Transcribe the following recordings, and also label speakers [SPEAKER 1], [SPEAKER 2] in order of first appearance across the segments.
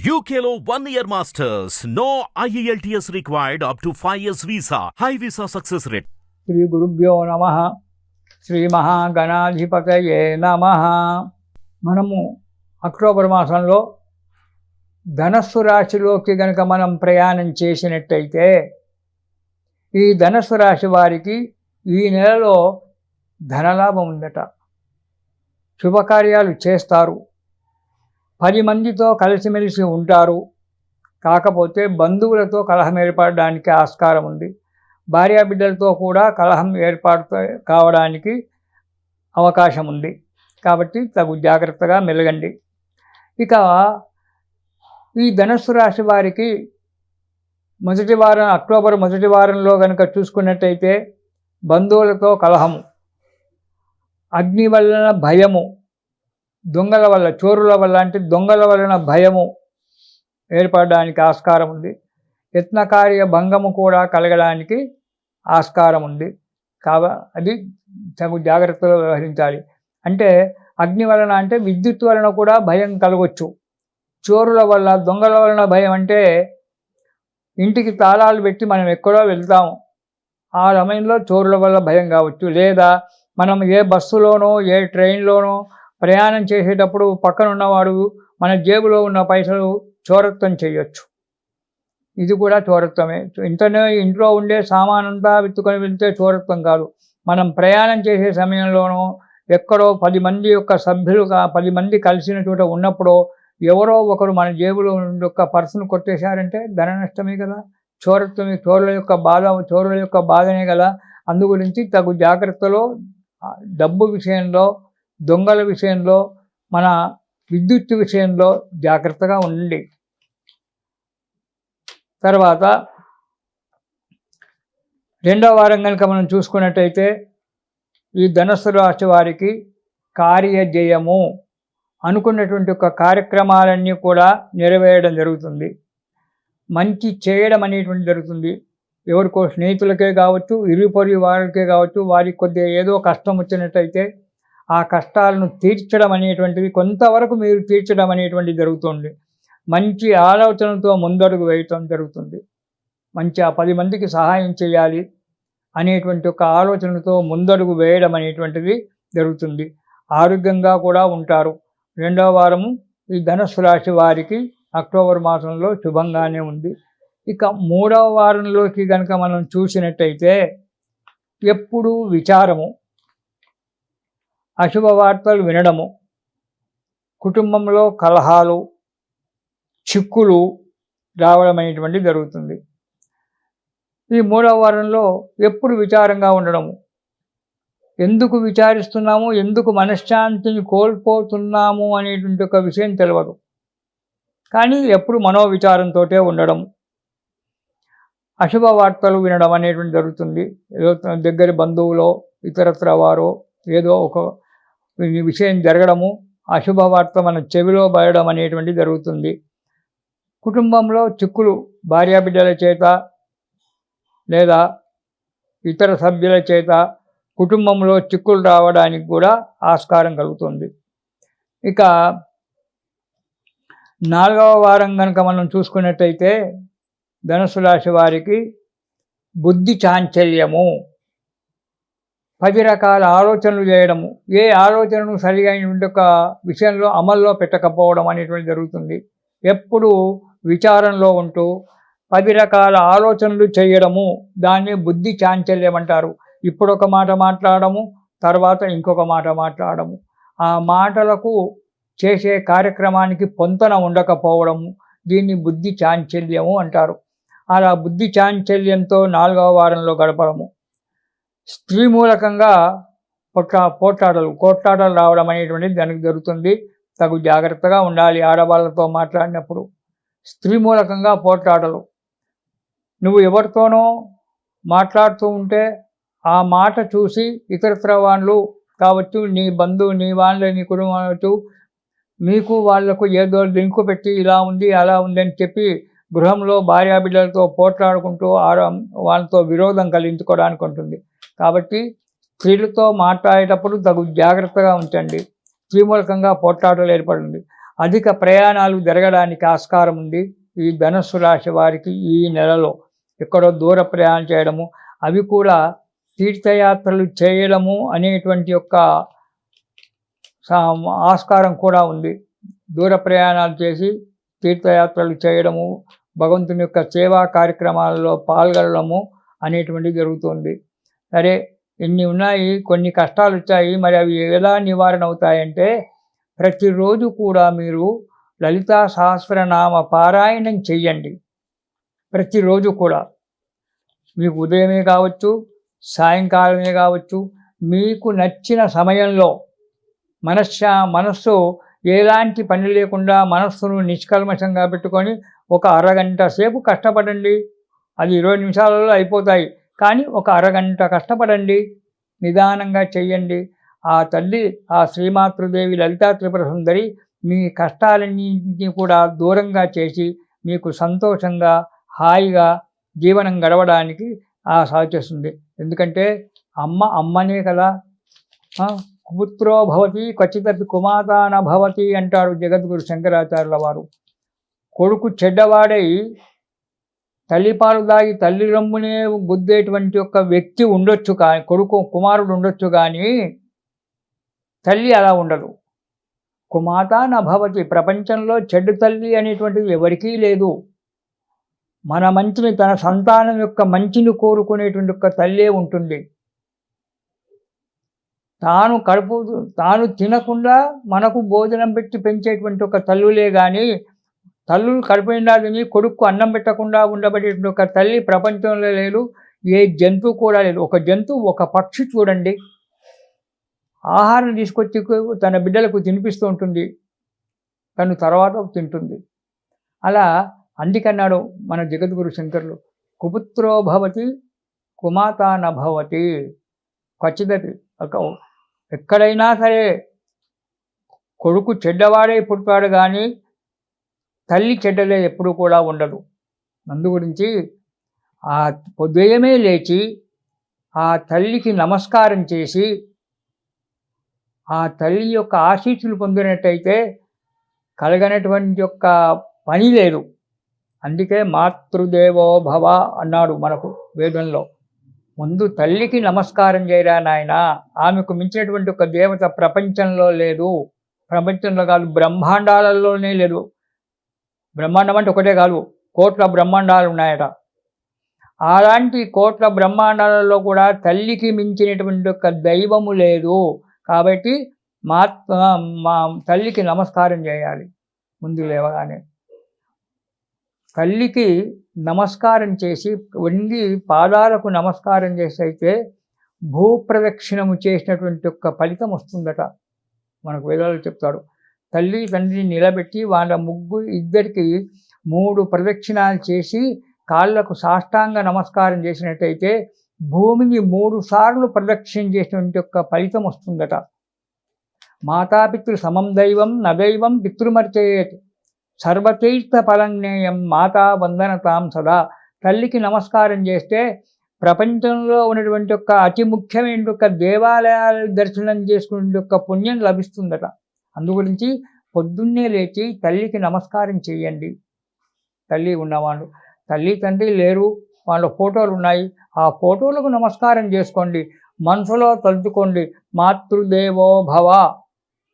[SPEAKER 1] UKLO 1 year masters. No IELTS required up to 5 years visa. High visa success rate.
[SPEAKER 2] Shri గురుభ్యో నమః. శ్రీ మహాగణాధిపతయే నమః. మనము అక్టోబర్ మాసంలో ధనస్సు రాశిలోకి గనక మనం ప్రయాణం చేసినట్టయితే ఈ ధనస్సు రాశి వారికి ఈ నెలలో ధనలాభం ఉందట. శుభకార్యాలు చేస్తారు, 10 మందితో కలిసిమెలిసి ఉంటారు. కాకపోతే బంధువులతో కలహం ఏర్పడడానికి ఆస్కారం ఉంది. భార్యాబిడ్డలతో కూడా కలహం ఏర్పాటు కావడానికి అవకాశం ఉంది. కాబట్టి తగు జాగ్రత్తగా మెలగండి. ఇక ఈ ధనస్సు రాశి వారికి మొదటి వారం, అక్టోబర్ మొదటి వారంలో కనుక చూసుకున్నట్టయితే బంధువులతో కలహము, అగ్ని వలన భయము, దొంగల వల్ల, చోరుల వల్ల అంటే దొంగల వలన భయము ఏర్పడడానికి ఆస్కారం ఉంది. యత్నకార్య భంగము కూడా కలగడానికి ఆస్కారం ఉంది. అది తగు జాగ్రత్తలో వ్యవహరించాలి. అంటే అగ్ని వలన అంటే విద్యుత్ వలన కూడా భయం కలగవచ్చు. చోరుల వల్ల, దొంగల వలన భయం అంటే ఇంటికి తాళాలు పెట్టి మనం ఎక్కడో వెళ్తాము, ఆ సమయంలో చోరుల వల్ల భయం కావచ్చు. లేదా మనం ఏ బస్సులోనో ఏ ట్రైన్లోనో ప్రయాణం చేసేటప్పుడు పక్కన ఉన్నవాడు మన జేబులో ఉన్న పైసలు చోరత్వం చేయొచ్చు. ఇది కూడా చోరత్వమే. ఇంట్లో ఉండే సామానంతా విత్తుకొని వెళ్తే చోరత్వం కాదు. మనం ప్రయాణం చేసే సమయంలోనో ఎక్కడో 10 మంది యొక్క సభ్యులుగా 10 మంది కలిసిన చోట ఉన్నప్పుడు ఎవరో ఒకరు మన జేబులో యొక్క పర్సును కొట్టేశారంటే ధన నష్టమే కదా, చోరత్వమే. చోరుల యొక్క బాధనే కదా. అందు గురించి తగు జాగ్రత్తలో డబ్బు విషయంలో, దొంగల విషయంలో, మన విద్యుత్ విషయంలో జాగ్రత్తగా ఉండండి. తర్వాత రెండవ వారం కనుక మనం చూసుకున్నట్టయితే ఈ ధనస్సు రాశి వారికి కార్యజయము, అనుకున్నటువంటి ఒక కార్యక్రమాలన్నీ కూడా నెరవేరడం జరుగుతుంది. మంచి చేయడం అనేటువంటి జరుగుతుంది. ఎవరికో స్నేహితులకే కావచ్చు, ఇరుపొరి వారికే కావచ్చు, వారికి కొద్దిగా ఏదో కష్టం వచ్చినట్టయితే ఆ కష్టాలను తీర్చడం అనేటువంటిది, కొంతవరకు మీరు తీర్చడం అనేటువంటిది జరుగుతుంది. మంచి ఆలోచనతో ముందడుగు వేయటం జరుగుతుంది. మంచి 10 మందికి సహాయం చేయాలి అనేటువంటి ఒక ఆలోచనతో ముందడుగు వేయడం అనేటువంటిది జరుగుతుంది. ఆరోగ్యంగా కూడా ఉంటారు. రెండవ వారము ఈ ధనస్సు రాశి వారికి అక్టోబర్ మాసంలో శుభంగానే ఉంది. ఇక మూడవ వారంలోకి కనుక మనం చూసినట్టయితే ఎప్పుడూ విచారము, అశుభ వార్తలు వినడము, కుటుంబంలో కలహాలు, చిక్కులు రావడం అనేటువంటిది జరుగుతుంది. ఈ మూడవ వారంలో ఎప్పుడు విచారంగా ఉండడము, ఎందుకు విచారిస్తున్నాము, ఎందుకు మనశ్శాంతిని కోల్పోతున్నాము అనేటువంటి ఒక విషయం తెలియదు. కానీ ఎప్పుడు మనోవిచారంతో ఉండడం, అశుభ వార్తలు వినడం అనేటువంటి జరుగుతుంది. ఏదో దగ్గర బంధువులో ఇతరత్ర వారో ఏదో ఒక విషయం జరగడము, అశుభ వార్త మన చెవిలో పడడం అనేటువంటి జరుగుతుంది. కుటుంబంలో చిక్కులు, భార్యాబిడ్డల చేత లేదా ఇతర సభ్యుల చేత కుటుంబంలో చిక్కులు రావడానికి కూడా ఆస్కారం కలుగుతుంది. ఇక 4వ వారం కనుక మనం చూసుకున్నట్టయితే ధనుసు రాశి వారికి బుద్ధి చాంచల్యము, 10 రకాల ఆలోచనలు చేయడము, ఏ ఆలోచనను సరిగా ఒక విషయంలో అమల్లో పెట్టకపోవడం అనేటువంటి జరుగుతుంది. ఎప్పుడు విచారంలో ఉంటూ 10 రకాల ఆలోచనలు చేయడము, దాన్ని బుద్ధి చాంచల్యం అంటారు. ఇప్పుడు ఒక మాట మాట్లాడము, తర్వాత ఇంకొక మాట మాట్లాడము, ఆ మాటలకు చేసే కార్యక్రమానికి పొంతన ఉండకపోవడము, దీన్ని బుద్ధి చాంచల్యము అంటారు. అలా బుద్ధి చాంచల్యంతో 4వ వారంలో గడపడము, స్త్రీ మూలకంగా కోట్లాటలు రావడం అనేటువంటిది దానికి జరుగుతుంది. తగు జాగ్రత్తగా ఉండాలి. ఆడవాళ్ళతో మాట్లాడినప్పుడు స్త్రీ మూలకంగా పోట్లాటలు, నువ్వు ఎవరితోనో మాట్లాడుతూ ఉంటే ఆ మాట చూసి ఇతరత్ర వాళ్ళు కావచ్చు, నీ బంధువు, నీ వాళ్ళ, నీ కుటుంబం కావచ్చు, మీకు వాళ్లకు ఏదో లింకు పెట్టి ఇలా ఉంది అలా ఉంది అని చెప్పి గృహంలో భార్యాబిడ్డలతో పోట్లాడుకుంటూ వాళ్ళతో విరోధం కలిగించుకోవడానికి ఉంటుంది. కాబట్టి స్త్రీలతో మాట్లాడేటప్పుడు తగు జాగ్రత్తగా ఉంచండి. స్త్రీ మూలకంగా పోట్లాటలు ఏర్పడింది. అధిక ప్రయాణాలు జరగడానికి ఆస్కారం ఉంది. ఈ ధనుస్సు రాశి వారికి ఈ నెలలో ఎక్కడో దూర ప్రయాణం చేయడము, అవి కూడా తీర్థయాత్రలు చేయడము అనేటువంటి యొక్క ఆస్కారం కూడా ఉంది. దూర ప్రయాణాలు చేసి తీర్థయాత్రలు చేయడము, భగవంతుని యొక్క సేవా కార్యక్రమాలలో పాల్గొనడము అనేటువంటిది జరుగుతుంది. సరే, ఇన్ని ఉన్నాయి, కొన్ని కష్టాలు వచ్చాయి. మరి అవి ఎలా నివారణ అవుతాయంటే, ప్రతిరోజు కూడా మీరు లలితా సహస్రనామ పారాయణం చెయ్యండి. ప్రతిరోజు కూడా మీకు ఉదయమే కావచ్చు, సాయంకాలమే కావచ్చు, మీకు నచ్చిన సమయంలో మనస్సు ఎలాంటి పని లేకుండా మనస్సును నిష్కల్మషంగా పెట్టుకొని ఒక అరగంట సేపు కష్టపడండి. అది 20 నిమిషాలలో అయిపోతాయి, కానీ ఒక అరగంట కష్టపడండి, నిదానంగా చెయ్యండి. ఆ తల్లి, ఆ శ్రీమాతృదేవి లలితా త్రిపుర సుందరి మీ కష్టాలన్నింటినీ కూడా దూరంగా చేసి మీకు సంతోషంగా హాయిగా జీవనం గడవడానికి సహకరిస్తుంది. ఎందుకంటే అమ్మనే కదా. కుపుత్రో భవతి క్వచిదపి కుమాతా న భవతి అంటారు జగద్గురు శంకరాచార్యుల వారు. కొడుకు చెడ్డవాడై తల్లిపాలు దాగి తల్లి రమ్మునే గుద్దేటువంటి ఒక వ్యక్తి ఉండొచ్చు, కానీ కుమారుడు ఉండొచ్చు, కానీ తల్లి అలా ఉండదు. కుమాత న భవతి. ప్రపంచంలో చెడ్డు తల్లి అనేటువంటిది ఎవరికీ లేదు. మన మంచిని, తన సంతానం యొక్క మంచిని కోరుకునేటువంటి ఒక తల్లే ఉంటుంది. తాను తినకుండా మనకు భోజనం పెట్టి పెంచేటువంటి ఒక తల్లులే కానీ, తల్లులు కడుపు నిండా తిని కొడుకు అన్నం పెట్టకుండా ఉండబడేటువంటి ఒక తల్లి ప్రపంచంలో లేదు. ఏ జంతువు కూడా లేదు. ఒక జంతువు, ఒక పక్షి చూడండి, ఆహారం తీసుకొచ్చి తన బిడ్డలకు తినిపిస్తూ ఉంటుంది, తను తర్వాత తింటుంది. అలా అందుకన్నాడు మన జగద్గురు శంకరులు, కుపుత్రో భవతి కుమాతా న భవతి క్వచిదపి. ఎక్కడైనా సరే కొడుకు చెడ్డవాడే పుడతాడు, కానీ తల్లి చెడ్డలే ఎప్పుడు కూడా ఉండదు. అందు గురించి ఆ ఉదయమే లేచి ఆ తల్లికి నమస్కారం చేసి ఆ తల్లి యొక్క ఆశీస్సులు పొందినట్టయితే కలగనటువంటి యొక్క పని లేదు. అందుకే మాతృదేవో భవ అన్నాడు మనకు వేదంలో. ముందు తల్లికి నమస్కారం చేయరా నాయన. ఆమెకు మించినటువంటి ఒక దేవత ప్రపంచంలో లేదు. ప్రపంచంలో కాదు, బ్రహ్మాండాలలోనే లేదు. బ్రహ్మాండం అంటే ఒకటే కాదు, కోట్ల బ్రహ్మాండాలు ఉన్నాయట. అలాంటి కోట్ల బ్రహ్మాండాలలో కూడా తల్లికి మించినటువంటి ఒక దైవము లేదు. కాబట్టి మా తల్లికి నమస్కారం చేయాలి. ముందు లేవగానే తల్లికి నమస్కారం చేసి వంగి పాదాలకు నమస్కారం చేసి అయితే భూప్రదక్షిణము చేసినటువంటి ఒక ఫలితం వస్తుందట. మనకు వేదాలు చెప్తాడు. తల్లి తండ్రిని నిలబెట్టి వాళ్ళ ఇద్దరికి 3 ప్రదక్షిణాలు చేసి కాళ్ళకు సాష్టాంగ నమస్కారం చేసినట్టయితే భూమిని 3 సార్లు ప్రదక్షిణ చేసినటువంటి యొక్క ఫలితం వస్తుందట. మాతాపితృ సమం దైవం నదైవం పితృమర్చయేత్ సర్వతీర్థ ఫలంజ్ఞేయం మాతా వందనతాం సదా. తల్లికి నమస్కారం చేస్తే ప్రపంచంలో ఉన్నటువంటి ఒక అతి ముఖ్యమైన ఒక దేవాలయాలు దర్శనం చేసుకునే యొక్క పుణ్యం లభిస్తుందట. అందుగురించి పొద్దున్నే లేచి తల్లికి నమస్కారం చేయండి. తల్లి ఉన్నవాళ్ళు, తల్లి తండ్రి లేరు, వాళ్ళ ఫోటోలు ఉన్నాయి, ఆ ఫోటోలకు నమస్కారం చేసుకోండి. మనసులో తలుచుకోండి, మాతృదేవో భవ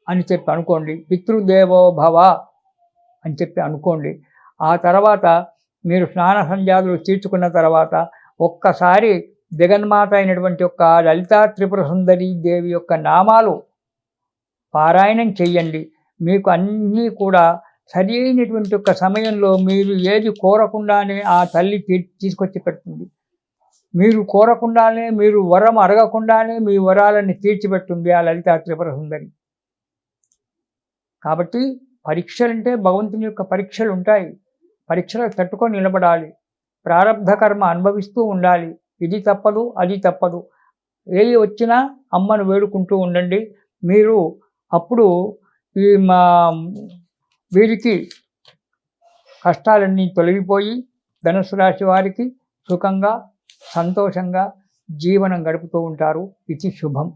[SPEAKER 2] అని చెప్పి అనుకోండి, పితృదేవో భవ అని చెప్పి అనుకోండి. ఆ తర్వాత మీరు స్నాన సంధ్యాదులు తీర్చుకున్న తర్వాత ఒక్కసారి జగన్మాత అయినటువంటి యొక్క లలితా త్రిపుర సుందరీ దేవి యొక్క నామాలు పారాయణం చెయ్యండి. మీకు అన్నీ కూడా సరి అయినటువంటి ఒక సమయంలో మీరు ఏది కోరకుండానే ఆ తల్లి తీసుకొచ్చి పెడుతుంది. మీరు కోరకుండానే, మీరు వరం అడగకుండానే మీ వరాలని తీర్చిపెడుతుంది ఆ లలితా త్రిపుర సుందరి. కాబట్టి పరీక్షలంటే భగవంతుని యొక్క పరీక్షలు ఉంటాయి. పరీక్షలు తట్టుకొని నిలబడాలి. ప్రారబ్ధ కర్మ అనుభవిస్తూ ఉండాలి. ఇది తప్పదు, అది తప్పదు. ఏది వచ్చినా అమ్మను వేడుకుంటూ ఉండండి. మీరు అప్పుడు ఈ వీరికి కష్టాలన్నీ తొలగిపోయి ధనుసు రాశి వారికి సుఖంగా సంతోషంగా జీవనం గడుపుతూ ఉంటారు. ఇది శుభం.